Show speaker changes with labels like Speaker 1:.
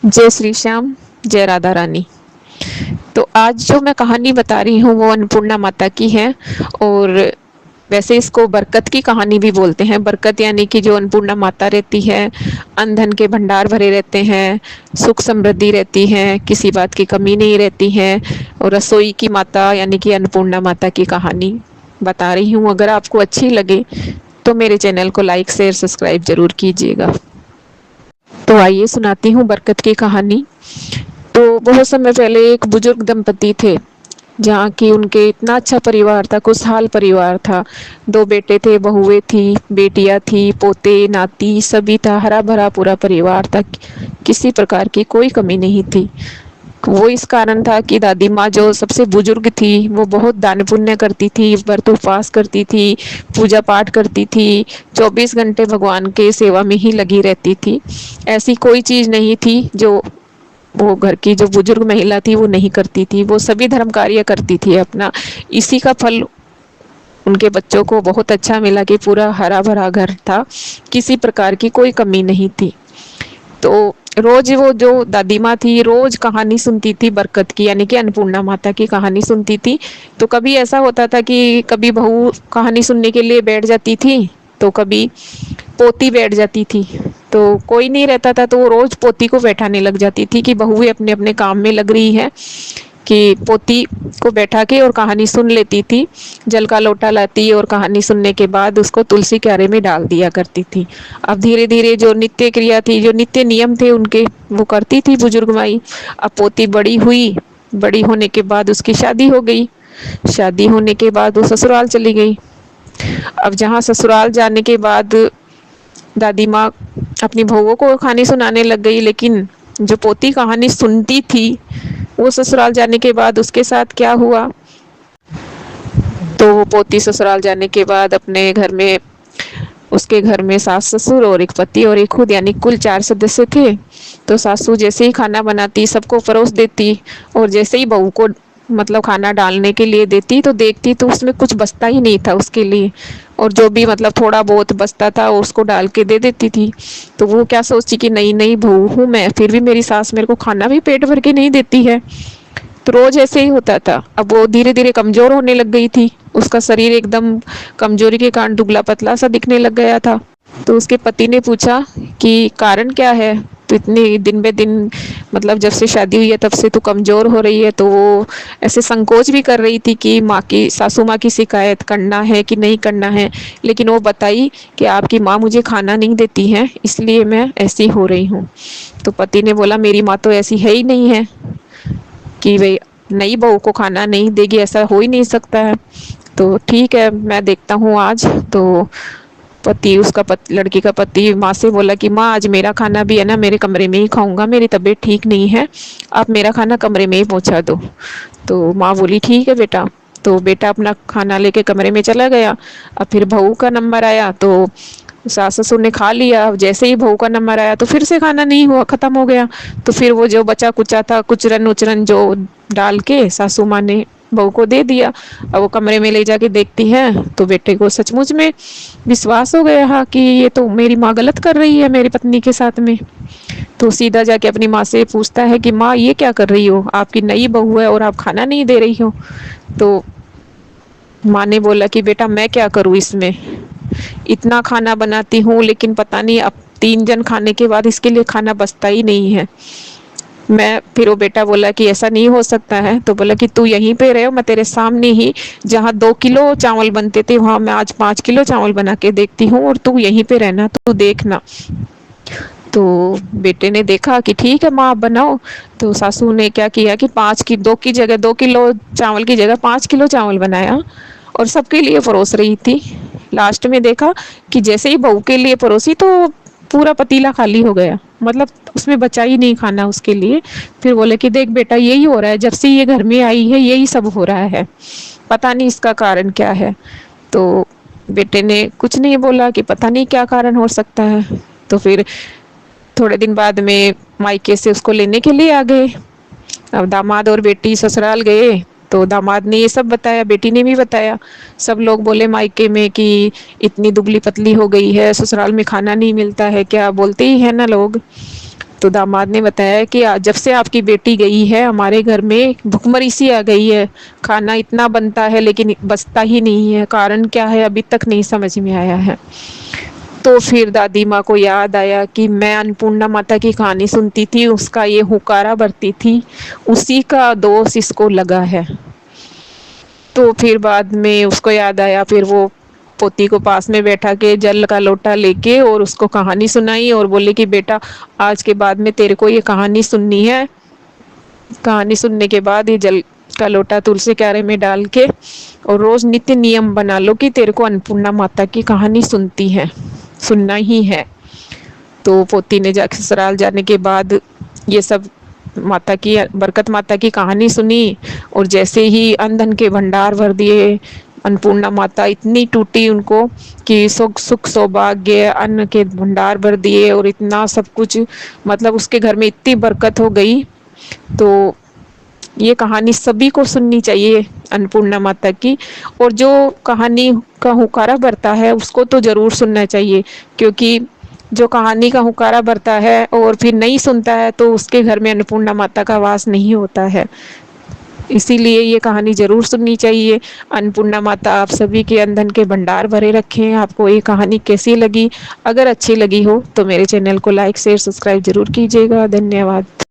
Speaker 1: जय श्री श्याम, जय राधा रानी। तो आज जो मैं कहानी बता रही हूँ वो अन्नपूर्णा माता की है। और वैसे इसको बरकत की कहानी भी बोलते हैं। बरकत यानी कि जो अन्नपूर्णा माता रहती है, अन्न धन के भंडार भरे रहते हैं, सुख समृद्धि रहती है, किसी बात की कमी नहीं रहती है। और रसोई की माता यानी कि अन्नपूर्णा माता की कहानी बता रही हूँ। अगर आपको अच्छी लगे तो मेरे चैनल को लाइक शेयर सब्सक्राइब जरूर कीजिएगा। तो आइए सुनाती हूँ बरकत की कहानी। तो बहुत समय पहले एक बुजुर्ग दंपति थे, जहाँ की उनके इतना अच्छा परिवार था, खुशहाल परिवार था। दो बेटे थे, बहुएं थी, बेटियां थी, पोते नाती सभी था, हरा भरा पूरा परिवार था। किसी प्रकार की कोई कमी नहीं थी। वो इस कारण था कि दादी माँ जो सबसे बुजुर्ग थी वो बहुत दान पुण्य करती थी, व्रत उपवास करती थी, पूजा पाठ करती थी, 24 घंटे भगवान के सेवा में ही लगी रहती थी। ऐसी कोई चीज़ नहीं थी जो वो घर की जो बुजुर्ग महिला थी वो नहीं करती थी। वो सभी धर्म कार्य करती थी अपना। इसी का फल उनके बच्चों को बहुत अच्छा मिला कि पूरा हरा भरा घर था, किसी प्रकार की कोई कमी नहीं थी। तो रोज वो जो दादी माँ थी रोज कहानी सुनती थी बरकत की, यानी कि अन्नपूर्णा माता की कहानी सुनती थी। तो कभी ऐसा होता था कि कभी बहू कहानी सुनने के लिए बैठ जाती थी, तो कभी पोती बैठ जाती थी। तो कोई नहीं रहता था तो वो रोज पोती को बैठाने लग जाती थी कि बहुएं अपने अपने काम में लग रही है, कि पोती को बैठा के और कहानी सुन लेती थी। जल का लोटा लाती और कहानी सुनने के बाद उसको तुलसी क्यारे में डाल दिया करती थी। अब धीरे धीरे जो नित्य क्रिया थी, जो नित्य नियम थे उनके, वो करती थी बुजुर्ग माई। अब पोती बड़ी हुई, बड़ी होने के बाद उसकी शादी हो गई। शादी होने के बाद वो ससुराल चली गई। अब जहाँ ससुराल जाने के बाद दादी माँ अपनी बहुओं को कहानी सुनाने लग गई, लेकिन जो पोती कहानी सुनती थी वो ससुराल जाने के बाद उसके साथ क्या हुआ। तो वो पोती ससुराल जाने के बाद अपने घर में, उसके घर में सास ससुर और एक पति और एक खुद, यानी कुल 4 सदस्य थे। तो सासू जैसे ही खाना बनाती सबको परोस देती, और जैसे ही बहू को मतलब खाना डालने के लिए देती तो देखती तो उसमें कुछ बचता ही नहीं था उसके लिए। और जो भी मतलब थोड़ा बहुत बचता था उसको डाल के दे देती थी। तो वो क्या सोचती कि नई नई बहू हूँ मैं, फिर भी मेरी सास मेरे को खाना भी पेट भर के नहीं देती है। तो रोज ऐसे ही होता था। अब वो धीरे धीरे कमजोर होने लग गई थी, उसका शरीर एकदम कमजोरी के कारण दुबला पतला सा दिखने लग गया था। तो उसके पति ने पूछा कि कारण क्या है, तो इतनी दिन बे दिन मतलब जब से शादी हुई है तब से तो कमजोर हो रही है। तो वो ऐसे संकोच भी कर रही थी कि माँ की, सासू माँ की शिकायत करना है कि नहीं करना है। लेकिन वो बताई कि आपकी माँ मुझे खाना नहीं देती है, इसलिए मैं ऐसी हो रही हूँ। तो पति ने बोला मेरी माँ तो ऐसी है ही नहीं है कि भाई नई बहू को खाना नहीं देगी, ऐसा हो ही नहीं सकता है। तो ठीक है मैं देखता हूँ आज। तो पति, उसका लड़की का पति माँ से बोला कि माँ आज मेरा खाना भी है ना मेरे कमरे में ही खाऊंगा, मेरी तबीयत ठीक नहीं है, आप मेरा खाना कमरे में ही पहुँचा दो। तो माँ बोली ठीक है बेटा। तो बेटा अपना खाना लेके कमरे में चला गया। अब फिर बहू का नंबर आया तो सास ससुर ने खा लिया। जैसे ही बहू का नंबर आया तो फिर से खाना नहीं हुआ, खत्म हो गया। तो फिर वो जो बचा कुचा था कुचरन उचरन जो डाल के सासू माँ ने बहू को दे दिया। अब वो कमरे में ले जाके देखती है तो बेटे को सचमुच में विश्वास हो गया हाँ कि ये तो मेरी माँ गलत कर रही है मेरी पत्नी के साथ में। तो सीधा जाके अपनी माँ से पूछता है कि माँ ये क्या कर रही हो, आपकी नई बहू है और आप खाना नहीं दे रही हो। तो माँ ने बोला कि बेटा मैं क्या करूँ इसमें, इतना खाना बनाती हूँ लेकिन पता नहीं अब 3 जन खाने के बाद इसके लिए खाना बचता ही नहीं है। मैं फिर वो बेटा बोला कि ऐसा नहीं हो सकता है। तो बोला कि तू यहीं पे रहो, मैं तेरे सामने ही जहाँ 2 किलो चावल बनते थे वहाँ मैं आज 5 किलो चावल बना के देखती हूँ, और तू यहीं पे रहना, तू देखना। तो बेटे ने देखा कि ठीक है माँ आप बनाओ। तो सासू ने क्या किया कि 2 किलो चावल की जगह 5 किलो चावल बनाया और सबके लिए परोस रही थी। लास्ट में देखा कि जैसे ही बहू के लिए परोसी तो पूरा पतीला खाली हो गया, मतलब उसमें बचा ही नहीं खाना उसके लिए। फिर बोले कि देख बेटा यही हो रहा है, जब से ये घर में आई है यही सब हो रहा है, पता नहीं इसका कारण क्या है। तो बेटे ने कुछ नहीं बोला कि पता नहीं क्या कारण हो सकता है। तो फिर थोड़े दिन बाद में मायके से उसको लेने के लिए आ गए। अब दामाद और बेटी ससुराल गए तो दामाद ने ये सब बताया, बेटी ने भी बताया। सब लोग बोले मायके में कि इतनी दुबली पतली हो गई है, ससुराल में खाना नहीं मिलता है क्या, बोलते ही है ना लोग। तो दामाद ने बताया कि जब से आपकी बेटी गई है हमारे घर में भुखमरी सी आ गई है, खाना इतना बनता है लेकिन बचता ही नहीं है, कारण क्या है अभी तक नहीं समझ में आया है। तो फिर दादी माँ को याद आया कि मैं अन्नपूर्णा माता की कहानी सुनती थी, उसका ये हुकारा भरती थी, उसी का दोष इसको लगा है। तो फिर बाद में उसको याद आया, फिर वो पोती को पास में बैठा के जल का लोटा लेके और उसको कहानी सुनाई और बोले कि बेटा आज के बाद में तेरे को ये कहानी सुननी है। कहानी सुनने के बाद ये जल का लोटा तुलसी क्यारे में डाल के और रोज नित्य नियम बना लो कि तेरे को अन्नपूर्णा माता की कहानी सुनना ही है। तो पोती ने जा ससुराल जाने के बाद ये सब माता की बरकत माता की कहानी सुनी और जैसे ही अन्न धन के भंडार भर दिए, अन्नपूर्णा माता इतनी टूटी उनको कि सुख सुख सौभाग्य अन्न के भंडार भर दिए और इतना सब कुछ, मतलब उसके घर में इतनी बरकत हो गई। तो ये कहानी सभी को सुननी चाहिए अन्नपूर्णा माता की, और जो कहानी का हुकारा भरता है उसको तो जरूर सुनना चाहिए, क्योंकि जो कहानी का हुकारा भरता है और फिर नहीं सुनता है तो उसके घर में अन्नपूर्णा माता का वास नहीं होता है। इसीलिए ये कहानी जरूर सुननी चाहिए। अन्नपूर्णा माता आप सभी के अंधन के भंडार भरे रखें। आपको ये कहानी कैसी लगी? अगर अच्छी लगी हो तो मेरे चैनल को लाइक शेयर सब्सक्राइब जरूर कीजिएगा। धन्यवाद।